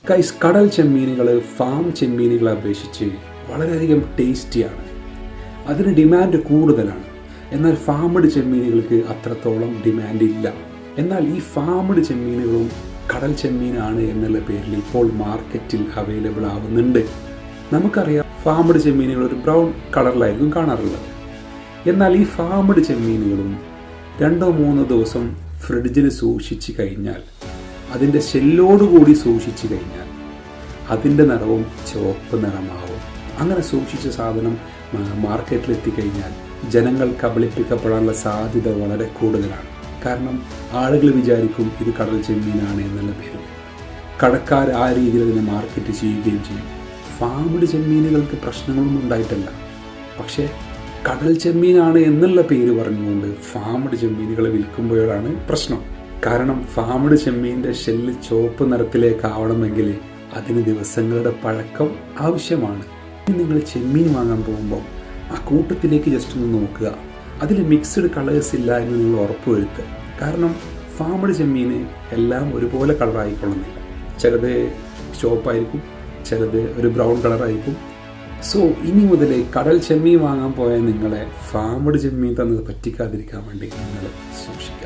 Guys, കടൽ ചെമ്മീനുകൾ farm ചെമ്മീനുകളെ അപേക്ഷിച്ച് വളരെയധികം ടേസ്റ്റിയാണ്. അതിന് ഡിമാൻഡ് കൂടുതലാണ്. എന്നാൽ ഫാമഡ് ചെമ്മീനുകൾക്ക് അത്രത്തോളം ഡിമാൻഡ് ഇല്ല. എന്നാൽ ഈ ഫാമഡ് ചെമ്മീനുകളും കടൽ ചെമ്മീനാണ് എന്നുള്ള പേരിൽ ഇപ്പോൾ മാർക്കറ്റിൽ അവൈലബിൾ ആവുന്നുണ്ട്. നമുക്കറിയാം, ഫാമഡ് ചെമ്മീനുകൾ ഒരു ബ്രൗൺ കളറിലായിരിക്കും കാണാറുള്ളത്. എന്നാൽ ഈ ഫാമഡ് ചെമ്മീനുകളും 2-3 ദിവസം ഫ്രിഡ്ജിൽ സൂക്ഷിച്ച് കഴിഞ്ഞാൽ, അതിൻ്റെ ഷെല്ലോടുകൂടി സൂക്ഷിച്ച് കഴിഞ്ഞാൽ അതിൻ്റെ നിറവും ചുവപ്പ് നിറമാവും. അങ്ങനെ സൂക്ഷിച്ച സാധനം മാർക്കറ്റിൽ എത്തിക്കഴിഞ്ഞാൽ ജനങ്ങൾ കബളിപ്പിക്കപ്പെടാനുള്ള സാധ്യത വളരെ കൂടുതലാണ്. കാരണം ആളുകൾ വിചാരിക്കും ഇത് കടൽ ചെമ്മീനാണ് എന്നുള്ള പേരിൽ. കടക്കാർ ആ രീതിയിൽ അതിനെ മാർക്കറ്റ് ചെയ്യുകയും ചെയ്യും. ഫാമഡ് ചെമ്മീനുകൾക്ക് പ്രശ്നങ്ങളൊന്നും ഉണ്ടായിട്ടല്ല, പക്ഷേ കടൽ ചെമ്മീനാണ് എന്നുള്ള പേര് പറഞ്ഞുകൊണ്ട് ഫാമഡ് ചെമ്മീനുകളെ വിൽക്കുമ്പോഴാണ് പ്രശ്നം. കാരണം ഫാമഡ് ചെമ്മീൻ്റെ ഷെല്ല് ചുവപ്പ് നിറത്തിലേക്കാവണമെങ്കിൽ അതിന് ദിവസങ്ങളുടെ പഴക്കം ആവശ്യമാണ്. നിങ്ങൾ ചെമ്മീൻ വാങ്ങാൻ പോകുമ്പോൾ ആ കൂട്ടത്തിലേക്ക് ജസ്റ്റ് ഒന്ന് നോക്കുക, അതിൽ മിക്സ്ഡ് കളേഴ്സ് ഇല്ല എന്ന് നിങ്ങൾ ഉറപ്പ് വരുത്തുക. കാരണം ഫാമഡ് ചെമ്മീൻ എല്ലാം ഒരുപോലെ കളറായിക്കൊള്ളുന്നില്ല. ചിലത് ചുവപ്പായിരിക്കും, ചിലത് ഒരു ബ്രൗൺ കളറായിരിക്കും. സോ ഇനി മുതൽ കടൽ ചെമ്മീൻ വാങ്ങാൻ പോയാൽ നിങ്ങളെ ഫാമഡ് ചെമ്മീൻ തന്നത് പറ്റിക്കാതിരിക്കാൻ വേണ്ടി നിങ്ങൾ സൂക്ഷിക്കുക.